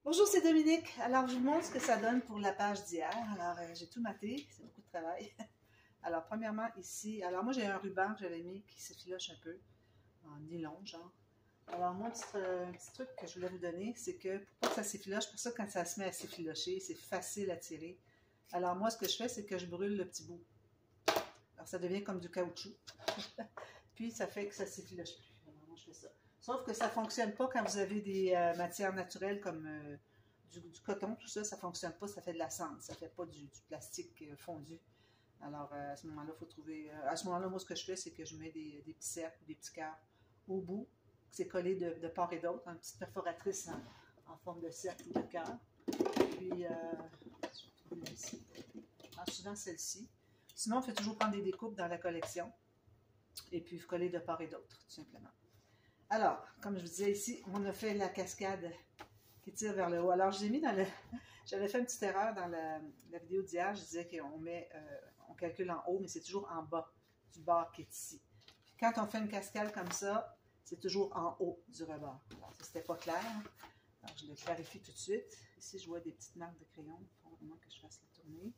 Bonjour, c'est Dominique. Alors, je vous montre ce que ça donne pour la page d'hier. Alors, j'ai tout maté, c'est beaucoup de travail. Alors, premièrement, ici, alors moi, j'ai un ruban que j'avais mis qui s'effiloche un peu, en nylon, genre. Alors, moi, un petit truc que je voulais vous donner, c'est que pour pas que ça s'effiloche, pour ça, quand ça se met à s'effilocher, c'est facile à tirer. Alors, moi, ce que je fais, c'est que je brûle le petit bout. Alors, ça devient comme du caoutchouc. Puis, ça fait que ça s'effiloche plus. Alors, moi, je fais ça. Sauf que ça ne fonctionne pas quand vous avez des matières naturelles comme du coton, tout ça, ça ne fonctionne pas, ça fait de la cendre, ça ne fait pas du plastique fondu. Alors, à ce moment-là, il faut trouver... à ce moment-là, moi, ce que je fais, c'est que je mets des petits cercles ou des petits cœurs au bout. C'est collé de part et d'autre, une petite perforatrice en forme de cercle ou de cœur. Puis, je vais trouver ici. Alors, souvent celle-ci. Sinon, il faut toujours prendre des découpes dans la collection. Et puis, coller de part et d'autre, tout simplement. Alors, comme je vous disais ici, on a fait la cascade qui tire vers le haut. Alors, j'ai mis dans le... J'avais fait une petite erreur dans la vidéo d'hier. Je disais on calcule en haut, mais c'est toujours en bas du bord qui est ici. Puis quand on fait une cascade comme ça, c'est toujours en haut du rebord. Alors, ça, c'était pas clair. Alors, je le clarifie tout de suite. Ici, je vois des petites marques de crayon. Il faut vraiment que je fasse la tournée.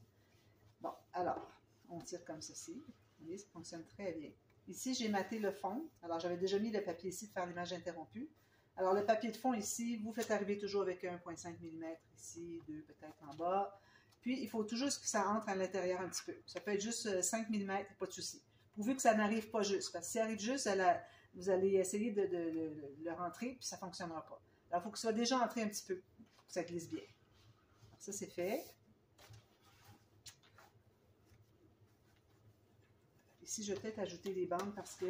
Bon, alors, on tire comme ceci. Vous voyez, ça fonctionne très bien. Ici, j'ai maté le fond. Alors, j'avais déjà mis le papier ici pour faire l'image interrompue. Alors, le papier de fond ici, vous faites arriver toujours avec 1,5 mm ici, 2 peut-être en bas. Puis, il faut toujours que ça entre à l'intérieur un petit peu. Ça peut être juste 5 mm, pas de souci. Pourvu que ça n'arrive pas juste. Parce que si ça arrive juste, vous allez essayer de le rentrer, puis ça ne fonctionnera pas. Alors, il faut que ça soit déjà entré un petit peu, pour que ça glisse bien. Alors, ça, c'est fait. Ici, je vais peut-être ajouter des bandes parce que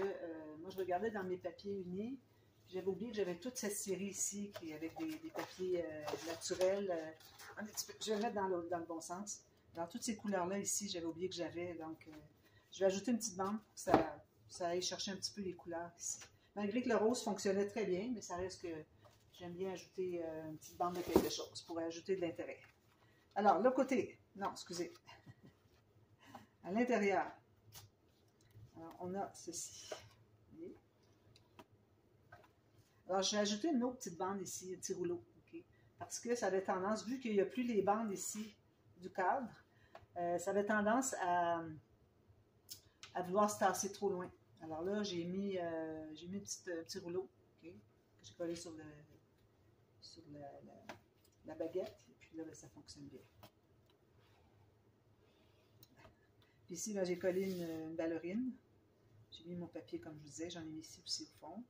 moi, je regardais dans mes papiers unis. J'avais oublié que j'avais toute cette série ici qui avec des papiers naturels. Je vais le mettre dans le bon sens. Dans toutes ces couleurs-là ici, j'avais oublié que j'avais. Donc, je vais ajouter une petite bande pour que ça aille chercher un petit peu les couleurs ici. Malgré que le rose fonctionnait très bien, mais ça reste que j'aime bien ajouter une petite bande de quelque chose pour ajouter de l'intérêt. Alors, le côté. Non, excusez. À l'intérieur. Alors, on a ceci. Vous voyez? Alors, je vais ajouter une autre petite bande ici, un petit rouleau. Okay? Parce que ça avait tendance, vu qu'il n'y a plus les bandes ici du cadre, ça avait tendance à vouloir se tasser trop loin. Alors là, j'ai mis un petit rouleau okay, que j'ai collé sur la baguette. Et puis là, ben, ça fonctionne bien. Puis ici, ben, j'ai collé une ballerine. J'ai mis mon papier, comme je vous disais, j'en ai mis ici aussi au fond.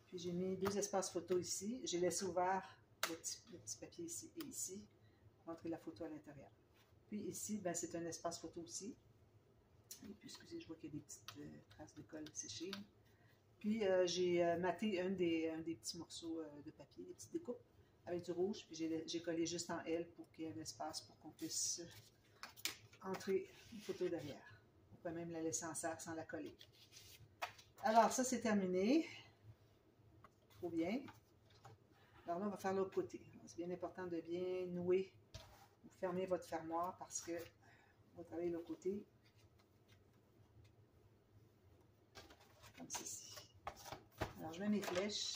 Puis j'ai mis 2 espaces photo ici. J'ai laissé ouvert le petit papier ici et ici pour entrer la photo à l'intérieur. Puis ici, ben, c'est un espace photo aussi. Et puis, excusez, je vois qu'il y a des petites traces de colle séchées. Puis j'ai maté un des petits morceaux de papier, des petites découpes avec du rouge. Puis j'ai collé juste en L pour qu'il y ait un espace pour qu'on puisse entrer une photo derrière. On peut même la laisser en serre sans la coller. Alors, ça, c'est terminé. Trop bien. Alors là, on va faire l'autre côté. C'est bien important de bien nouer ou fermer votre fermoir parce que on va travailler l'autre côté. Comme ceci. Alors, je mets mes flèches.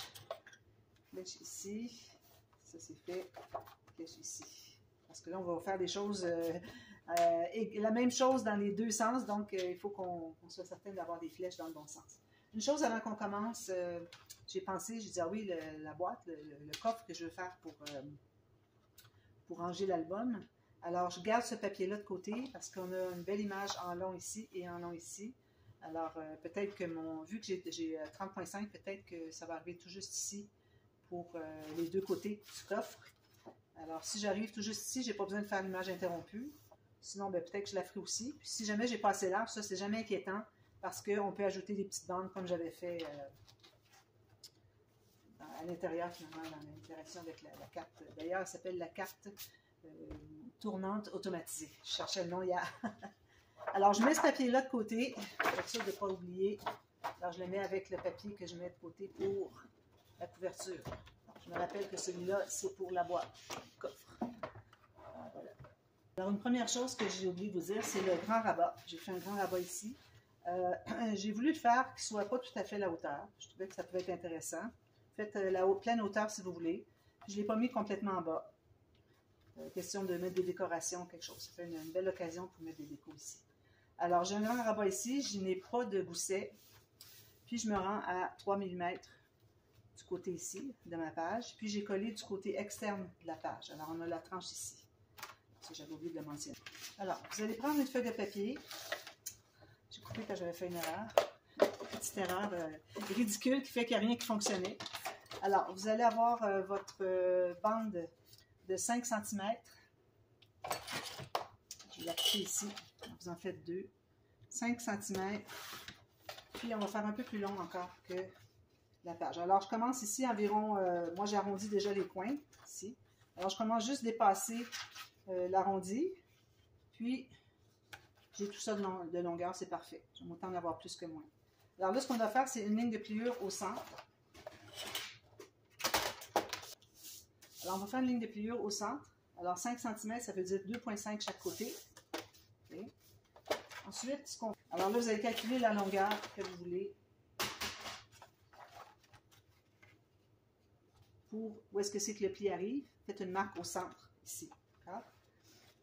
Flèche ici. Ça, c'est fait. Flèche ici. Parce que là, on va faire des choses... et la même chose dans les deux sens. Donc, il faut qu'on soit certain d'avoir des flèches dans le bon sens. Une chose avant qu'on commence, j'ai pensé, j'ai dit, ah oui, la boîte, le coffre que je veux faire pour ranger l'album. Alors, je garde ce papier-là de côté parce qu'on a une belle image en long ici et en long ici. Alors, peut-être que vu que j'ai 30,5, peut-être que ça va arriver tout juste ici pour les deux côtés du coffre. Alors, si j'arrive tout juste ici, je n'ai pas besoin de faire l'image interrompue. Sinon, ben, peut-être que je la ferai aussi. Puis, si jamais j'ai pas assez large, ça, c'est jamais inquiétant. Parce qu'on peut ajouter des petites bandes comme j'avais fait à l'intérieur, finalement, dans l'interaction avec la carte. D'ailleurs, elle s'appelle la carte tournante automatisée. Je cherchais le nom hier. Alors, je mets ce papier-là de côté, pour ça de ne pas oublier. Alors, je le mets avec le papier que je mets de côté pour la couverture. Alors, je me rappelle que celui-là, c'est pour la boîte, le coffre. Voilà. Alors, une première chose que j'ai oublié de vous dire, c'est le grand rabat. J'ai fait un grand rabat ici. J'ai voulu le faire qu'il ne soit pas tout à fait la hauteur. Je trouvais que ça pouvait être intéressant. Faites la pleine hauteur si vous voulez. Puis je ne l'ai pas mis complètement en bas. question de mettre des décorations, quelque chose. Ça fait une belle occasion pour mettre des décos ici. Alors, j'ai un grand rabat ici, je n'ai pas de gousset. Puis, je me rends à 3 mm du côté ici de ma page. Puis, j'ai collé du côté externe de la page. Alors, on a la tranche ici. J'avais oublié de le mentionner. Alors, vous allez prendre une feuille de papier. J'ai coupé quand j'avais fait une erreur. Petite erreur ridicule qui fait qu'il n'y a rien qui fonctionnait. Alors, vous allez avoir votre bande de 5 cm. Je vais la couper ici. Vous en faites 2. 5 cm. Puis, on va faire un peu plus long encore que la page. Alors, je commence ici environ... moi, j'ai arrondi déjà les coins, ici. Alors, je commence juste dépasser l'arrondi. Puis, j'ai tout ça de longueur, c'est parfait. J'aime autant en avoir plus que moins. Alors là, ce qu'on va faire, c'est une ligne de pliure au centre. Alors, on va faire une ligne de pliure au centre. Alors, 5 cm, ça veut dire 2,5 chaque côté. Okay. Ensuite, ce qu'on fait... Alors là, vous allez calculer la longueur que vous voulez. Pour où est-ce que c'est que le pli arrive. Faites une marque au centre, ici.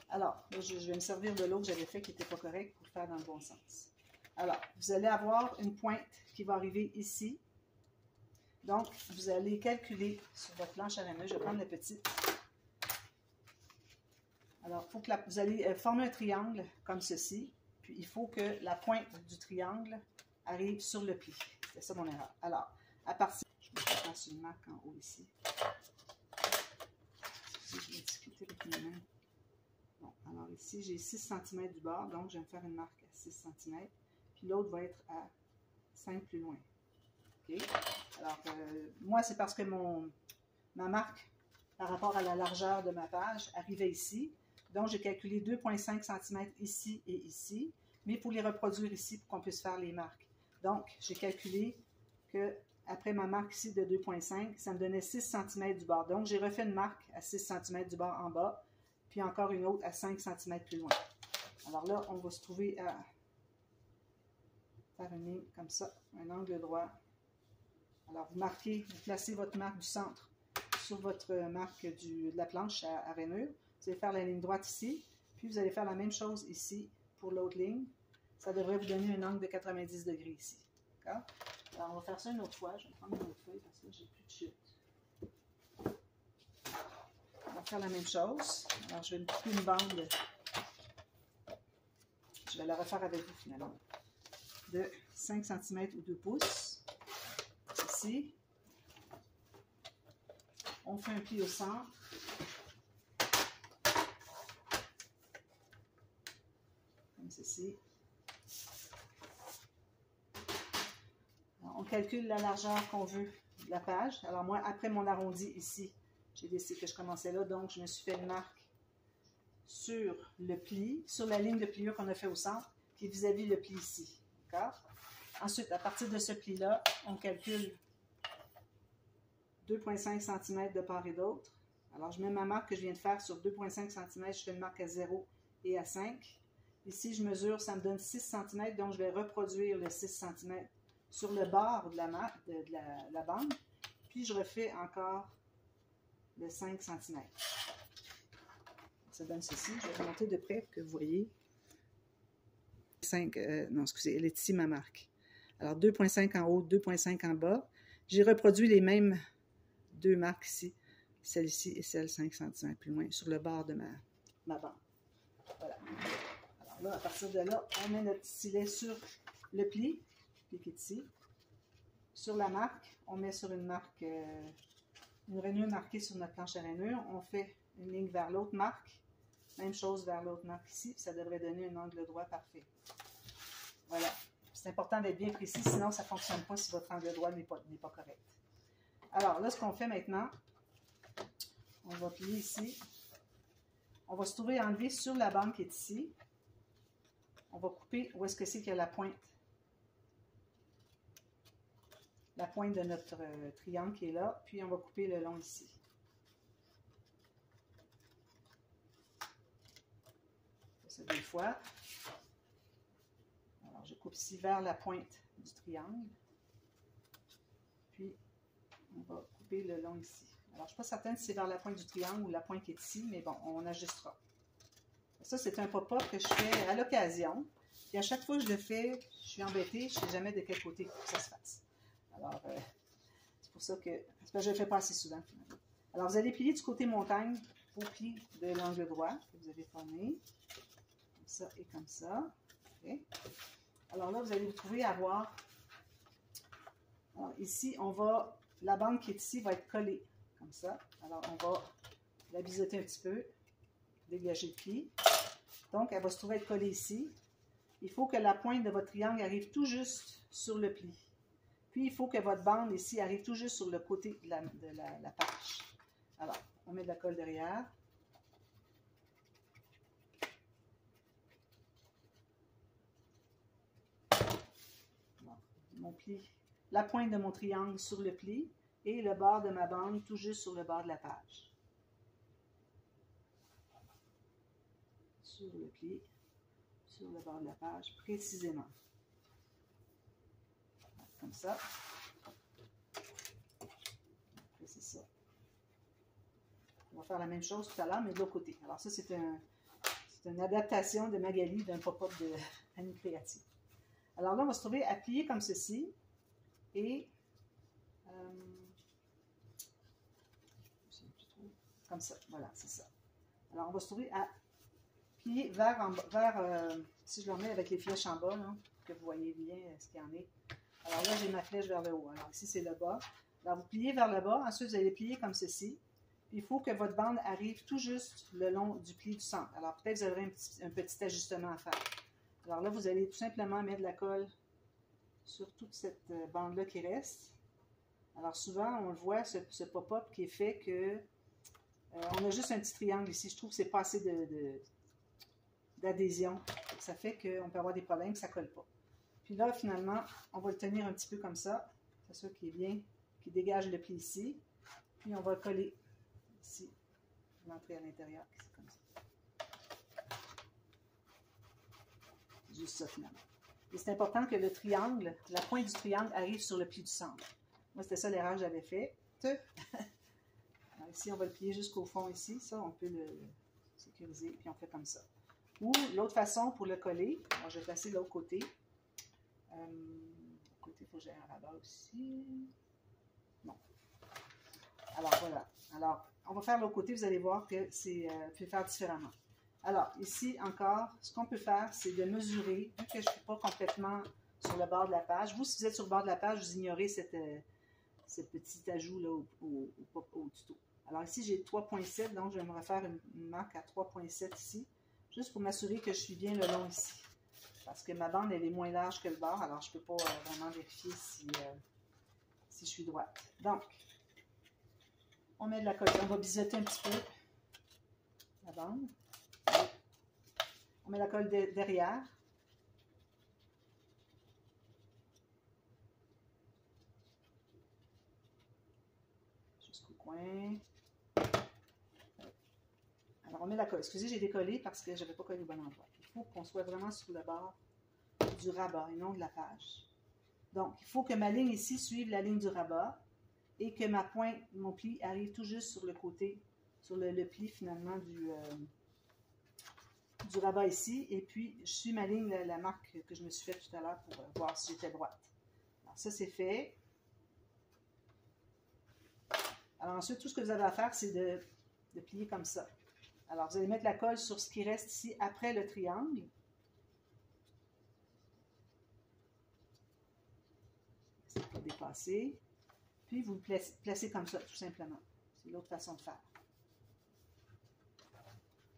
Alors, là, je vais me servir de l'autre que j'avais fait qui n'était pas correct pour le faire dans le bon sens. Alors, vous allez avoir une pointe qui va arriver ici. Donc, vous allez calculer sur votre planche à rainure. Je vais prendre la petite. Alors, faut que vous allez former un triangle comme ceci. Puis, il faut que la pointe du triangle arrive sur le pli. C'était ça mon erreur. Alors, à partir... Je vais faire une marque en haut ici. Je vais discuter avec mes mains. Bon, alors ici, j'ai 6 cm du bord, donc je vais me faire une marque à 6 cm. Puis l'autre va être à 5 plus loin. OK? Alors, moi, c'est parce que ma marque, par rapport à la largeur de ma page, arrivait ici. Donc, j'ai calculé 2,5 cm ici et ici, mais pour les reproduire ici, pour qu'on puisse faire les marques. Donc, j'ai calculé que après ma marque ici de 2,5, ça me donnait 6 cm du bord. Donc, j'ai refait une marque à 6 cm du bord en bas, puis encore une autre à 5 cm plus loin. Alors là, on va se trouver à faire une ligne comme ça, un angle droit. Alors, vous placez votre marque du centre sur votre marque de la planche à rainure. Vous allez faire la ligne droite ici, puis vous allez faire la même chose ici pour l'autre ligne. Ça devrait vous donner un angle de 90 degrés ici. D'accord? Alors, on va faire ça une autre fois. Je vais prendre une autre feuille parce que j'ai plus de chute. On va faire la même chose. Alors, je vais me couper une bande. Je vais la refaire avec vous finalement. De 5 cm ou 2 pouces. Ici. On fait un pli au centre. Comme ceci. Alors, on calcule la largeur qu'on veut de la page. Alors moi, après mon arrondi ici, j'ai décidé que je commençais là, donc je me suis fait une marque sur le pli, sur la ligne de pliure qu'on a fait au centre, qui est vis-à-vis le pli ici. D'accord? Ensuite, à partir de ce pli-là, on calcule 2,5 cm de part et d'autre. Alors, je mets ma marque que je viens de faire sur 2,5 cm, je fais une marque à 0 et à 5. Ici, je mesure, ça me donne 6 cm, donc je vais reproduire le 6 cm sur le bord de la bande. Puis, je refais encore le 5 cm. Ça donne ceci. Je vais remonter de près pour que vous voyez. Non, excusez, elle est ici ma marque. Alors, 2,5 en haut, 2,5 en bas. J'ai reproduit les mêmes deux marques ici, celle-ci et celle 5 cm plus loin, sur le bord de ma bande. Voilà. Alors là, à partir de là, on met notre stylet sur le pli qui est ici. Sur la marque, on met sur une marque, une rainure marquée sur notre planche à rainure. On fait une ligne vers l'autre marque. Même chose vers l'autre marque ici. Ça devrait donner un angle droit parfait. Voilà. C'est important d'être bien précis, sinon ça ne fonctionne pas si votre angle droit n'est pas correct. Alors là, ce qu'on fait maintenant, on va plier ici. On va se trouver à enlever sur la bande qui est ici. On va couper où est-ce que c'est qu'il y a la pointe. La pointe de notre triangle qui est là. Puis on va couper le long ici. C'est 2 fois. Alors, je coupe ici vers la pointe du triangle. Puis, on va couper le long ici. Alors, je ne suis pas certaine si c'est vers la pointe du triangle ou la pointe qui est ici, mais bon, on ajustera. Ça, c'est un pop-up que je fais à l'occasion. Et à chaque fois que je le fais, je suis embêtée, je ne sais jamais de quel côté ça se fasse. Alors, c'est pour ça que je ne le fais pas assez souvent, finalement. Alors, vous allez plier du côté montagne au pli de l'angle droit que vous avez formé. Comme ça et comme ça. Okay. Alors là, vous allez vous trouver à avoir... Alors, ici, la bande qui est ici va être collée, comme ça. Alors, on va la biseauter un petit peu, dégager le pli. Donc, elle va se trouver être collée ici. Il faut que la pointe de votre triangle arrive tout juste sur le pli. Puis, il faut que votre bande ici arrive tout juste sur le côté de la page. Alors, on met de la colle derrière. Bon, mon pli, la pointe de mon triangle sur le pli et le bord de ma bande tout juste sur le bord de la page. Sur le pli, sur le bord de la page, précisément. Comme ça. Après, c'est ça. On va faire la même chose tout à l'heure, mais de l'autre côté. Alors ça, c'est une adaptation de Magali d'un pop-up de Annie Créative. Alors là, on va se trouver à plier comme ceci. Et comme ça, voilà, c'est ça. Alors, on va se trouver à plier si je le remets avec les flèches en bas, là, que vous voyez bien ce qu'il y en est. Alors là, j'ai ma flèche vers le haut. Alors ici, c'est le bas. Alors, vous pliez vers le bas. Ensuite, vous allez plier comme ceci. Puis, il faut que votre bande arrive tout juste le long du pli du centre. Alors, peut-être vous aurez un petit ajustement à faire. Alors là, vous allez tout simplement mettre de la colle sur toute cette bande-là qui reste. Alors, souvent, on le voit, ce pop-up qui est fait que on a juste un petit triangle ici. Je trouve que c'est pas assez d'adhésion. Ça fait qu'on peut avoir des problèmes, que ça ne colle pas. Puis là, finalement, on va le tenir un petit peu comme ça. C'est ça qui est bien, qui dégage le pli ici. Puis on va le coller ici, l'entrée à l'intérieur, c'est comme ça. Juste ça, finalement. Et c'est important que le triangle, la pointe du triangle arrive sur le pli du centre. Moi, c'était ça l'erreur que j'avais faite. Alors ici, on va le plier jusqu'au fond ici. Ça, on peut le sécuriser. Puis on fait comme ça. Ou l'autre façon pour le coller, alors je vais placer de l'autre côté. Côté, il faut que j'ai un rabat aussi. Non. Alors voilà. Alors, on va faire l'autre côté. Vous allez voir que c'est peut faire différemment. Alors, ici encore, ce qu'on peut faire, c'est de mesurer, vu que je ne suis pas complètement sur le bord de la page. Vous, si vous êtes sur le bord de la page, vous ignorez ce petit ajout-là au tuto. Alors ici, j'ai 3,7, donc je vais me refaire une marque à 3,7 ici, juste pour m'assurer que je suis bien le long ici. Parce que ma bande, elle est moins large que le bord, alors je ne peux pas vraiment vérifier si je suis droite. Donc, on met de la colle. On va biseauter un petit peu la bande. On met la colle derrière. Jusqu'au coin. Alors, on met la colle. Excusez, j'ai décollé parce que je n'avais pas collé au bon endroit. Il faut qu'on soit vraiment sur le bord du rabat et non de la page. Donc, il faut que ma ligne ici suive la ligne du rabat et que ma pointe, mon pli, arrive tout juste sur le côté, sur le pli finalement du rabat ici. Et puis, je suis ma ligne, la marque que je me suis faite tout à l'heure pour voir si j'étais droite. Alors, ça, c'est fait. Alors, ensuite, tout ce que vous avez à faire, c'est de plier comme ça. Alors, vous allez mettre la colle sur ce qui reste ici après le triangle. C'est pas dépassé. Puis, vous le placez comme ça, tout simplement. C'est l'autre façon de faire.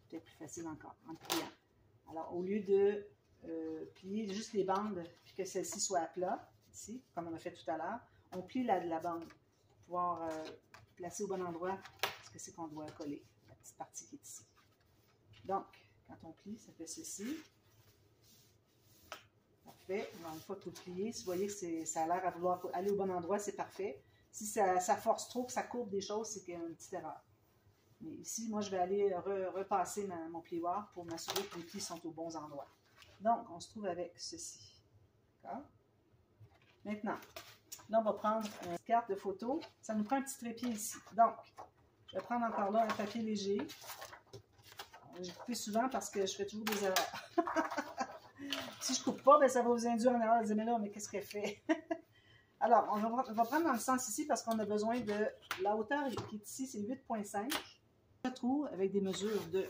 Peut-être plus facile encore, en pliant. Alors, au lieu de plier juste les bandes, puis que celle-ci soit à plat, ici, comme on a fait tout à l'heure, on plie la bande pour pouvoir placer au bon endroit ce que c'est qu'on doit coller, la petite partie qui est ici. Donc, quand on plie, ça fait ceci. Parfait. Alors, une fois tout plié, si vous voyez que ça a l'air à vouloir aller au bon endroit, c'est parfait. Si ça force trop, que ça courbe des choses, c'est qu'il y a une petite erreur. Mais ici, moi, je vais aller repasser mon plioir pour m'assurer que les plis sont aux bons endroits. Donc, on se trouve avec ceci. D'accord? Maintenant, Là, on va prendre une carte de photo. Ça nous prend un petit trépied ici. Donc, je vais prendre encore là un papier léger. J'ai coupé souvent parce que je fais toujours des erreurs. Si je ne coupe pas, bien, ça va vous induire en erreur. Vous dire, mais là, mais qu'est-ce qu'elle fait? Alors, on va prendre dans le sens ici parce qu'on a besoin de la hauteur qui est ici, c'est 8,5. Je retrouve avec des mesures de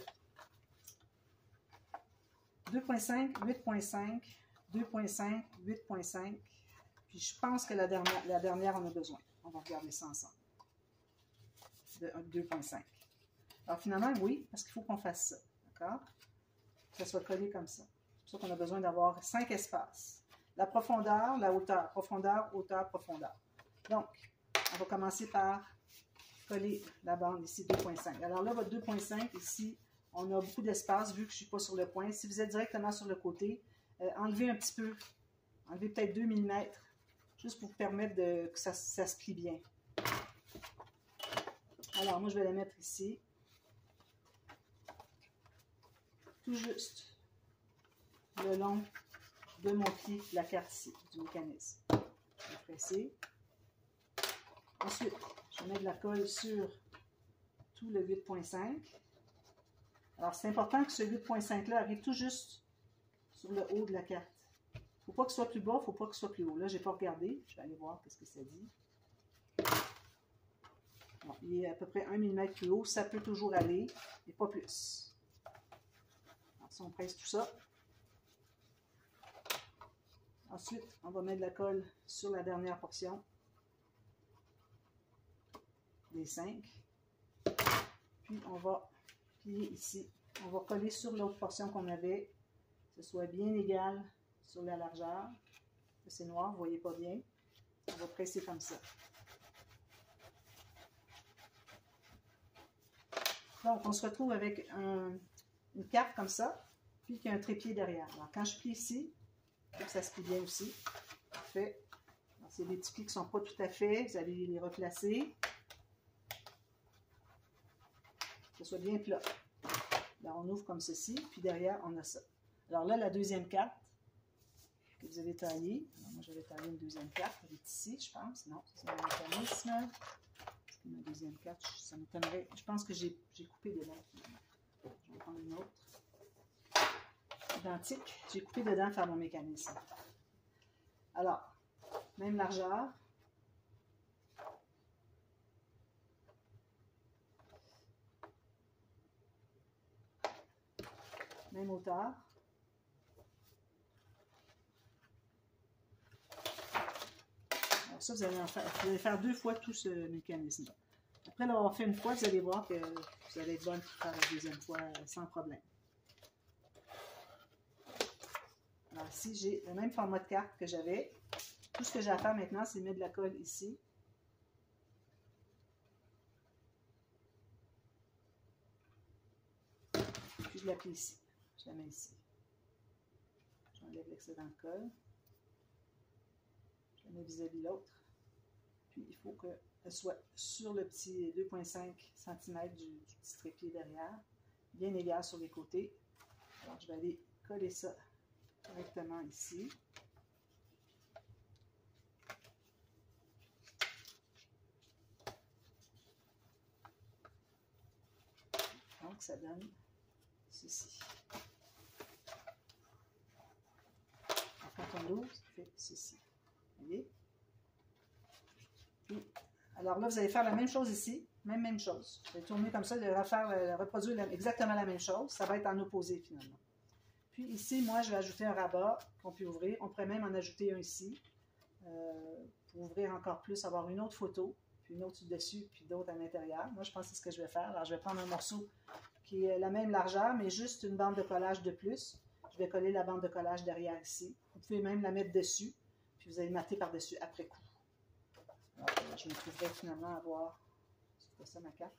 2,5, 8,5, 2,5, 8,5. Puis je pense que la dernière, on a besoin. On va regarder ça ensemble. De 2,5. Alors finalement, oui, parce qu'il faut qu'on fasse ça. D'accord? Que ça soit collé comme ça. C'est pour ça qu'on a besoin d'avoir 5 espaces. La profondeur, la hauteur. Profondeur, hauteur, profondeur. Donc, on va commencer par coller la bande ici, 2,5. Alors là, votre 2,5, ici, on a beaucoup d'espace vu que je ne suis pas sur le point. Si vous êtes directement sur le côté, enlevez un petit peu. Enlevez peut-être 2 mm, juste pour permettre que ça se plie bien. Alors, moi, je vais la mettre ici. Tout juste le long de mon pied, la carte ici, du mécanisme. Je vais presser. Ensuite, je vais mettre de la colle sur tout le 8,5. Alors, c'est important que ce 8,5-là arrive tout juste sur le haut de la carte. Il ne faut pas que ce soit plus bas, il ne faut pas que ce soit plus haut. Là, je n'ai pas regardé. Je vais aller voir ce que ça dit. Bon, il est à peu près 1 mm plus haut. Ça peut toujours aller, mais pas plus. Alors, si on presse tout ça. Ensuite, on va mettre de la colle sur la dernière portion des 5. Puis, on va plier ici. On va coller sur l'autre portion qu'on avait, que ce soit bien égal sur la largeur. C'est noir, vous ne voyez pas bien. On va presser comme ça. Donc, on se retrouve avec une carte comme ça, puis qu'il y a un trépied derrière. Alors, quand je plie ici, il faut que ça se plie bien aussi. Parfait. C'est des petits plis qui ne sont pas tout à fait. Vous allez les replacer. Que ce soit bien plat. Alors, on ouvre comme ceci, puis derrière, on a ça. Alors là, la deuxième carte que vous avez taillée. Alors, moi, j'avais taillé une deuxième carte. Elle est ici, je pense. Non, c'est un mécanisme. C'est ma deuxième carte. Ça m'étonnerait. Je pense que j'ai coupé dedans. Je vais prendre une autre. Identique. J'ai coupé dedans faire mon mécanisme. Alors, même largeur. Même hauteur. Alors ça, vous allez faire 2 fois tout ce mécanisme-là. Après l'avoir fait une fois, vous allez voir que vous allez être bonne pour faire la deuxième fois sans problème. Alors ici, j'ai le même format de carte que j'avais. Tout ce que j'ai à faire maintenant, c'est mettre de la colle ici. Puis je l'applique ici. Je la mets ici. J'enlève l'excédent de colle. Je la mets vis-à-vis l'autre. Puis il faut qu'elle soit sur le petit 2,5 cm du petit trépied derrière, bien égal sur les côtés. Alors je vais aller coller ça directement ici. Donc ça donne ceci. Alors, quand on l'ouvre, ça fait ceci. Vous voyez? Puis, alors là, vous allez faire la même chose ici, même chose. Vous allez tourner comme ça, vous allez reproduire exactement la même chose. Ça va être en opposé finalement. Puis ici, moi, je vais ajouter un rabat qu'on peut ouvrir. On pourrait même en ajouter un ici pour ouvrir encore plus, avoir une autre photo, puis une autre dessus, puis d'autres à l'intérieur. Moi, je pense que c'est ce que je vais faire. Alors, je vais prendre un morceau qui est la même largeur, mais juste une bande de collage de plus. Je vais coller la bande de collage derrière ici. Vous pouvez même la mettre dessus, puis vous allez mater par-dessus après coup. Alors, je me trouverai finalement à avoir... C'est pas ça ma carte?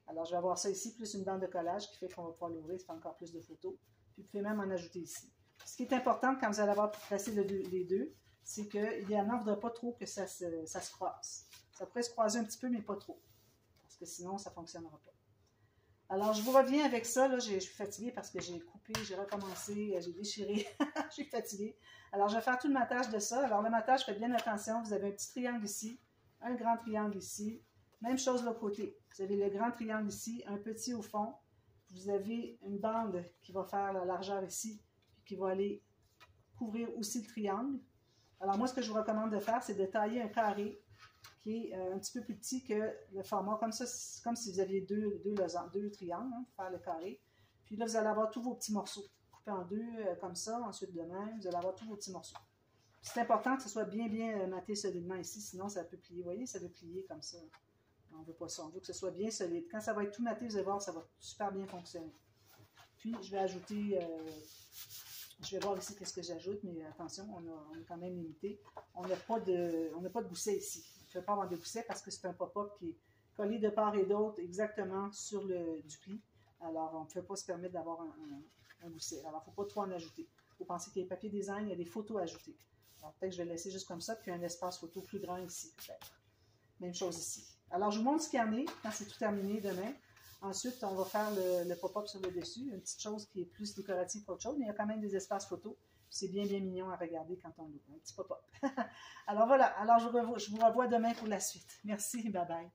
Alors, je vais avoir ça ici, plus une bande de collage qui fait qu'on va pouvoir l'ouvrir, ça fait encore plus de photos. Puis, vous pouvez même en ajouter ici. Ce qui est important quand vous allez avoir placé les deux, c'est qu'idéalement, il ne faudrait pas trop que ça se croise. Ça pourrait se croiser un petit peu, mais pas trop. Parce que sinon, ça ne fonctionnera pas. Alors, je vous reviens avec ça. Là, je suis fatiguée parce que j'ai coupé, j'ai recommencé, j'ai déchiré. Je suis fatiguée. Alors, je vais faire tout le matage de ça. Alors, le matage, faites bien attention. Vous avez un petit triangle ici, un grand triangle ici. Même chose de l'autre côté. Vous avez le grand triangle ici, un petit au fond. Vous avez une bande qui va faire la largeur ici, puis qui va aller couvrir aussi le triangle. Alors, moi, ce que je vous recommande de faire, c'est de tailler un carré qui est un petit peu plus petit que le format, comme ça, comme si vous aviez deux triangles, hein, pour faire le carré. Puis là, vous allez avoir tous vos petits morceaux, coupés en deux, comme ça, ensuite de même, vous allez avoir tous vos petits morceaux. C'est important que ce soit bien maté solidement ici, sinon ça peut plier. Vous voyez, ça peut plier comme ça. On ne veut pas ça, on veut que ce soit bien solide. Quand ça va être tout maté, vous allez voir, ça va super bien fonctionner. Puis, je vais ajouter... je vais voir ici qu'est-ce que j'ajoute, mais attention, on est quand même limité. On n'a pas de gousset ici. On ne peut pas avoir de gousset parce que c'est un pop-up qui est collé de part et d'autre exactement sur le pli. Alors, on ne peut pas se permettre d'avoir un gousset. Alors, il ne faut pas trop en ajouter. Il faut penser qu'il y a des papiers design, il y a des photos à ajouter. Alors, peut-être que je vais le laisser juste comme ça, puis un espace photo plus grand ici, peut-être. Même chose ici. Alors, je vous montre ce qu'il y en est quand c'est tout terminé demain. Ensuite, on va faire le pop-up sur le dessus, une petite chose qui est plus décorative qu'autre chose, mais il y a quand même des espaces photos. C'est bien mignon à regarder quand on l'ouvre, un petit pop-up. Alors voilà, alors je vous revois demain pour la suite. Merci, bye bye.